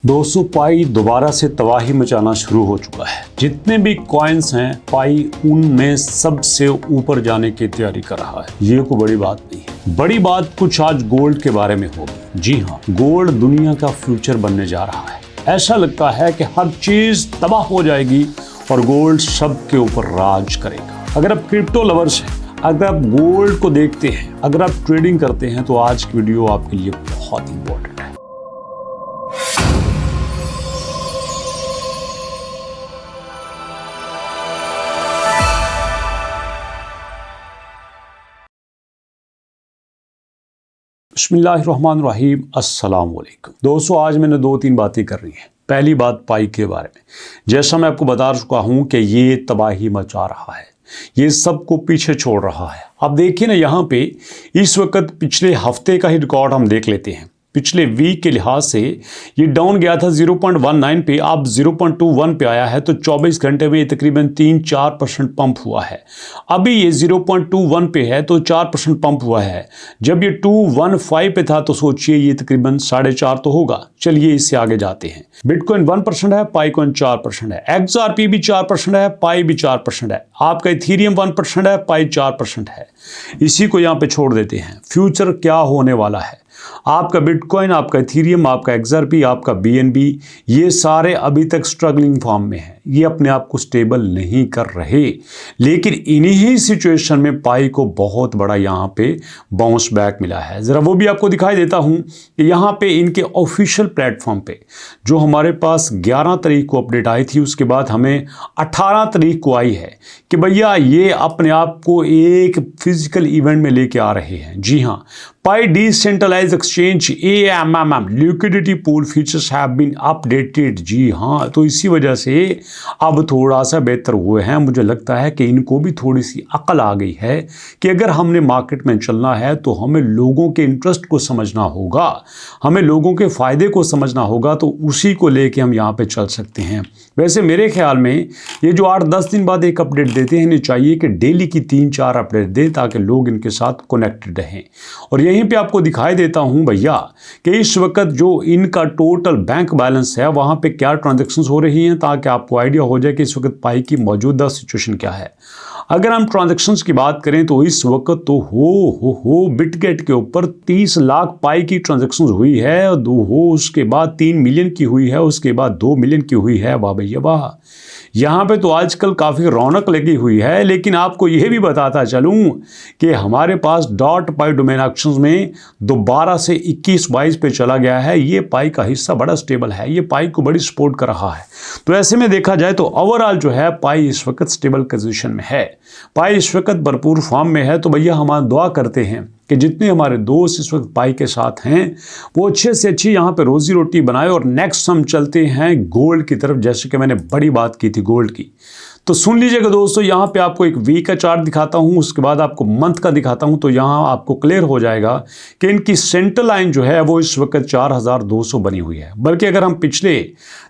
दोस्तों पाई दोबारा से तबाही मचाना शुरू हो चुका है। जितने भी कॉइन्स हैं पाई उनमें सबसे ऊपर जाने की तैयारी कर रहा है। ये कोई बड़ी बात नहीं है। बड़ी बात कुछ आज गोल्ड के बारे में होगी। जी हाँ, गोल्ड दुनिया का फ्यूचर बनने जा रहा है। ऐसा लगता है कि हर चीज तबाह हो जाएगी और गोल्ड सबके ऊपर राज करेगा। अगर आप क्रिप्टो लवर्स हैं, अगर आप गोल्ड को देखते हैं, अगर आप ट्रेडिंग करते हैं तो आज की वीडियो आपके लिए बहुत इंपॉर्टेंट है। बिस्मिल्लाहिर्रहमानिर्रहीम, अस्सलाम वालेकुम। दोस्तों आज मैंने 2-3 बातें कर रही हैं। पहली बात पाई के बारे में। जैसा मैं आपको बता चुका हूं कि ये तबाही मचा रहा है, ये सबको पीछे छोड़ रहा है। अब देखिए ना, यहाँ पे इस वक्त पिछले हफ्ते का ही रिकॉर्ड हम देख लेते हैं। पिछले वीक के लिहाज से ये डाउन गया था 0.19 पे, अब 0.21 पे आया है। तो 24 घंटे में ये तकरीबन 3-4% पंप हुआ है। अभी ये 0.21 पे है तो 4% पंप हुआ है। जब ये 215 पे था तो सोचिए ये तकरीबन 4.5 तो होगा। चलिए इससे आगे जाते हैं। बिटकॉइन 1% है, पाई कॉइन 4% है, XRP भी 4% है, पाई भी 4% है, आपका इथेरियम 1% है, पाई 4% है। इसी को यहाँ पे छोड़ देते हैं। फ्यूचर क्या होने वाला है? आपका बिटकॉइन, आपका इथेरियम, आपका XRP, आपका BNB, ये सारे अभी तक स्ट्रगलिंग फॉर्म में हैं। ये अपने आप को स्टेबल नहीं कर रहे। लेकिन इन्हीं सिचुएशन में पाई को बहुत बड़ा यहाँ पे बाउंस बैक मिला है। ज़रा वो भी आपको दिखाई देता हूँ कि यहाँ पे इनके ऑफिशियल प्लेटफॉर्म पे जो हमारे पास 11 तारीख को अपडेट आई थी, उसके बाद हमें 18 तारीख को आई है कि भैया ये अपने आप को एक फिजिकल इवेंट में लेके आ रहे हैं। जी हाँ, Pi decentralised exchange AMM liquidity pool features have been updated. जी हाँ, तो इसी वजह से अब थोड़ा सा बेहतर हुए हैं। मुझे लगता है कि इनको भी थोड़ी सी अकल आ गई है कि अगर हमने मार्केट में चलना है तो हमें लोगों के इंटरेस्ट को समझना होगा, हमें लोगों के फ़ायदे को समझना होगा, तो उसी को लेके हम यहाँ पे चल सकते हैं। वैसे मेरे ख्याल में ये जो 8-10 दिन बाद एक अपडेट देते हैं, इन्हें चाहिए कि डेली की 3-4 अपडेट दें ताकि लोग इनके साथ कनेक्टेड रहें। और यहीं पे आपको दिखाई देता हूं भैया कि इस वक्त जो इनका टोटल बैंक बैलेंस है वहां पे क्या ट्रांजैक्शंस हो रही हैं, ताकि आपको आइडिया हो जाए कि इस वक्त पाई की मौजूदा सिचुएशन क्या है। अगर हम ट्रांजैक्शंस की बात करें तो इस वक्त तो हो बिटगेट के ऊपर 30 लाख पाई की ट्रांजैक्शंस हुई है, उसके बाद 3 मिलियन की हुई है, उसके बाद 2 मिलियन की हुई है। वाह भैया वाह, यहाँ पे तो आजकल काफ़ी रौनक लगी हुई है। लेकिन आपको यह भी बताता चलूँ कि हमारे पास डॉट पाई डोमेन ऑक्शंस में दोबारा से 21-22 पे चला गया है। ये पाई का हिस्सा बड़ा स्टेबल है, ये पाई को बड़ी सपोर्ट कर रहा है। तो ऐसे में देखा जाए तो ओवरऑल जो है पाई इस वक्त स्टेबल पोजीशन में है, पाई इस वक्त भरपूर फॉर्म में है। तो भैया हम दुआ करते हैं कि जितने हमारे दोस्त इस वक्त पाई के साथ हैं वो अच्छे से अच्छी यहाँ पे रोजी रोटी बनाए। और नेक्स्ट हम चलते हैं गोल्ड की तरफ। जैसे कि मैंने बड़ी बात की थी गोल्ड की, तो सुन लीजिएगा दोस्तों। यहाँ पे आपको एक वीक का चार्ट दिखाता हूँ, उसके बाद आपको मंथ का दिखाता हूँ। तो यहाँ आपको क्लियर हो जाएगा कि इनकी सेंटर लाइन जो है वो इस वक्त 4200 बनी हुई है। बल्कि अगर हम पिछले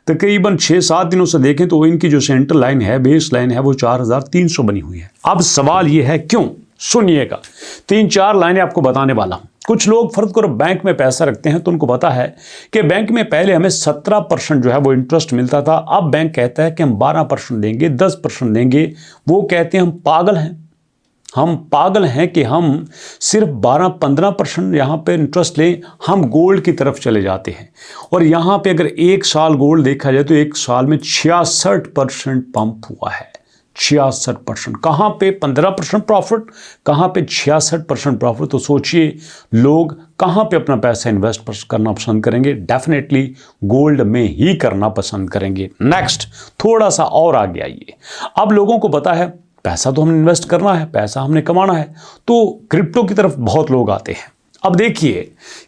तकरीबन 6-7 दिनों से देखें तो इनकी जो सेंटर लाइन है, बेस लाइन है, वो 4300 बनी हुई है। अब सवाल ये है क्यों, सुनिएगा। 3-4 लाइनें आपको बताने वाला हूं। कुछ लोग फर्ज करो बैंक में पैसा रखते हैं तो उनको पता है कि बैंक में पहले हमें 17% जो है वो इंटरेस्ट मिलता था। अब बैंक कहता है कि हम 12% देंगे, 10% देंगे। वो कहते हैं हम पागल हैं कि हम सिर्फ 12-15% यहाँ पे इंटरेस्ट लें। हम गोल्ड की तरफ चले जाते हैं। और यहाँ पे अगर 1 साल गोल्ड देखा जाए तो 1 साल में 66% पंप हुआ है। 66%। कहाँ पे 15% प्रॉफिट, कहाँ पे 66% प्रॉफिट। तो सोचिए लोग कहाँ पे अपना पैसा इन्वेस्ट करना पसंद करेंगे? डेफिनेटली गोल्ड में ही करना पसंद करेंगे। नेक्स्ट थोड़ा सा और आगे आइए। अब लोगों को पता है पैसा तो हमने इन्वेस्ट करना है, पैसा हमने कमाना है, तो क्रिप्टो की तरफ बहुत लोग आते हैं। अब देखिए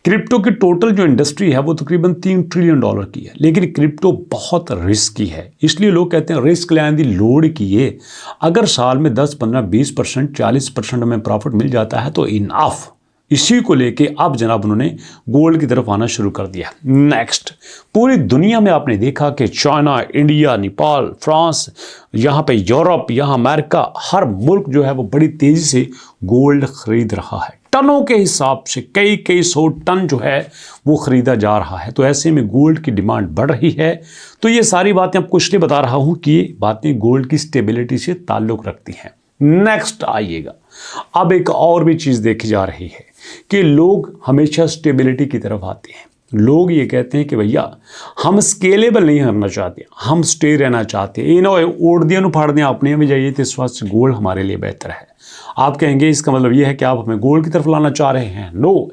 क्रिप्टो की टोटल जो इंडस्ट्री है वो तकरीबन $3 ट्रिलियन की है। लेकिन क्रिप्टो बहुत रिस्की है, इसलिए लोग कहते हैं रिस्क लेने दी लोड किए। अगर साल में 10-15-20% 40% हमें प्रॉफिट मिल जाता है तो इनफ। इसी को लेके अब जनाब उन्होंने गोल्ड की तरफ आना शुरू कर दिया। नेक्स्ट, पूरी दुनिया में आपने देखा कि चाइना, इंडिया, नेपाल, फ्रांस, यहाँ पे यूरोप, यहाँ अमेरिका, हर मुल्क जो है वो बड़ी तेज़ी से गोल्ड खरीद रहा है। टनों के हिसाब से कई कई सौ टन जो है वो ख़रीदा जा रहा है। तो ऐसे में गोल्ड की डिमांड बढ़ रही है। तो ये सारी बातें आपको इसलिए बता रहा हूँ कि ये बातें गोल्ड की स्टेबिलिटी से ताल्लुक़ रखती हैं। नेक्स्ट आइएगा, अब एक और भी चीज़ देखी जा रही है कि लोग हमेशा स्टेबिलिटी की तरफ आते हैं। लोग ये कहते हैं कि भैया हम स्केलेबल नहीं करना चाहते, हम स्टे रहना चाहते हैं। ओढ़ दिया फाड़ दिया अपने में जाइए, तो इस वक्त से गोल्ड हमारे लिए बेहतर है। आप कहेंगे इसका मतलब ये है कि आप हमें गोल्ड की तरफ लाना चाह रहे हैं। नो,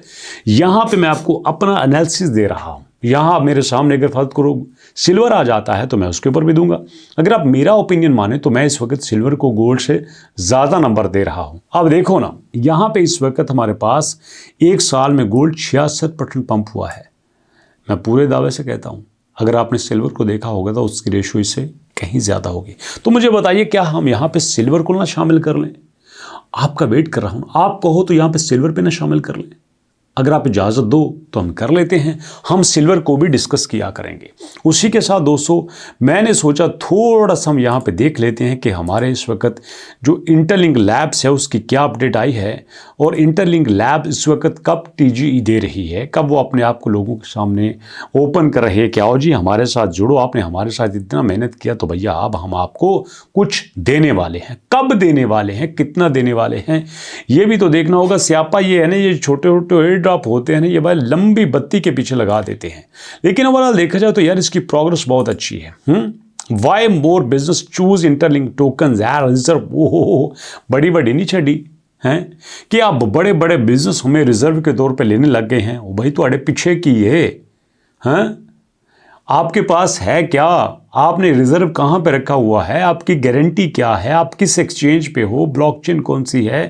यहाँ पे मैं आपको अपना एनालिसिस दे रहा हूँ। यहाँ मेरे सामने अगर फर्ज करो सिल्वर आ जाता है तो मैं उसके ऊपर भी दूंगा। अगर आप मेरा ओपिनियन माने तो मैं इस वक्त सिल्वर को गोल्ड से ज़्यादा नंबर दे रहा हूँ। अब देखो ना, यहाँ पे इस वक्त हमारे पास एक साल में गोल्ड 66% पंप हुआ है। मैं पूरे दावे से कहता हूँ अगर आपने सिल्वर को देखा होगा तो उसकी रेशो इससे कहीं ज़्यादा होगी। तो मुझे बताइए क्या हम यहाँ पे सिल्वर को ना शामिल कर लें? आपका वेट कर रहा हूँ, आप कहो तो यहाँ पे सिल्वर पे ना शामिल कर लें। अगर आप इजाज़त दो तो हम कर लेते हैं, हम सिल्वर को भी डिस्कस किया करेंगे। उसी के साथ दोस्तों मैंने सोचा थोड़ा सा हम यहाँ पे देख लेते हैं कि हमारे इस वक्त जो इंटरलिंक लैब्स है उसकी क्या अपडेट आई है, और इंटरलिंक लैब इस वक्त कब TGE दे रही है, कब वो अपने आप को लोगों के सामने ओपन कर रही है कि आओ जी हमारे साथ जुड़ो, आपने हमारे साथ इतना मेहनत किया तो भैया अब हम आपको कुछ देने वाले हैं। कब देने वाले हैं, कितना देने वाले हैं, ये भी तो देखना होगा। स्यापा ये है ना, ये छोटे छोटे एयर ड्रॉप होते हैं ना, ये भाई लंबी बत्ती के पीछे लगा देते हैं। लेकिन ओवरऑल देखा जाए तो यार इसकी प्रोग्रेस बहुत अच्छी है। Why more business choose interlink token reserve. ओहो, बड़ी बड़ी नहीं छड़ी हैं कि आप बड़े बड़े बिजनेस हमें रिजर्व के तौर पे लेने लग गए हैं। भाई तो अड़े पीछे की है, हैं आपके पास है क्या? आपने रिजर्व कहाँ पे रखा हुआ है? आपकी गारंटी क्या है? आप किस एक्सचेंज पे हो? ब्लॉकचेन कौन सी है?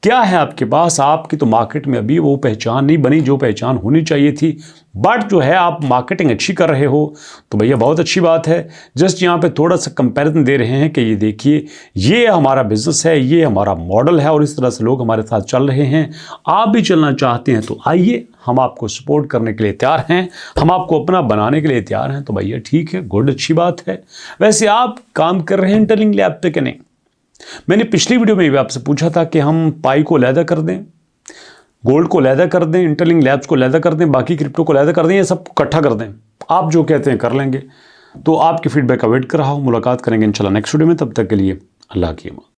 क्या है आपके पास? आपकी तो मार्केट में अभी वो पहचान नहीं बनी जो पहचान होनी चाहिए थी। बट जो है आप मार्केटिंग अच्छी कर रहे हो तो भैया बहुत अच्छी बात है। जस्ट यहाँ पे थोड़ा सा कंपैरिजन दे रहे हैं कि ये देखिए ये हमारा बिजनेस है, ये हमारा मॉडल है और इस तरह से लोग हमारे साथ चल रहे हैं। आप भी चलना चाहते हैं तो आइए, हम आपको सपोर्ट करने के लिए तैयार हैं, हम आपको अपना बनाने के लिए तैयार हैं। तो भैया ठीक है, गुड, अच्छी बात है। वैसे आप काम कर रहे हैं इंटरलिंक लैब पे कि नहीं? मैंने पिछली वीडियो में भी आपसे पूछा था कि हम पाई को अलहदा कर दें, गोल्ड को अलहदा कर दें, इंटरलिंक लैब्स को अलहदा कर दें, बाकी क्रिप्टो को अलहदा कर दें, ये सब इकट्ठा कर दें। आप जो कहते हैं कर लेंगे। तो आपके फीडबैक का वेट कर रहा हूँ। मुलाकात करेंगे इंशाल्लाह नेक्स्ट वीडियो में। तब तक के लिए अल्लाह की अमान।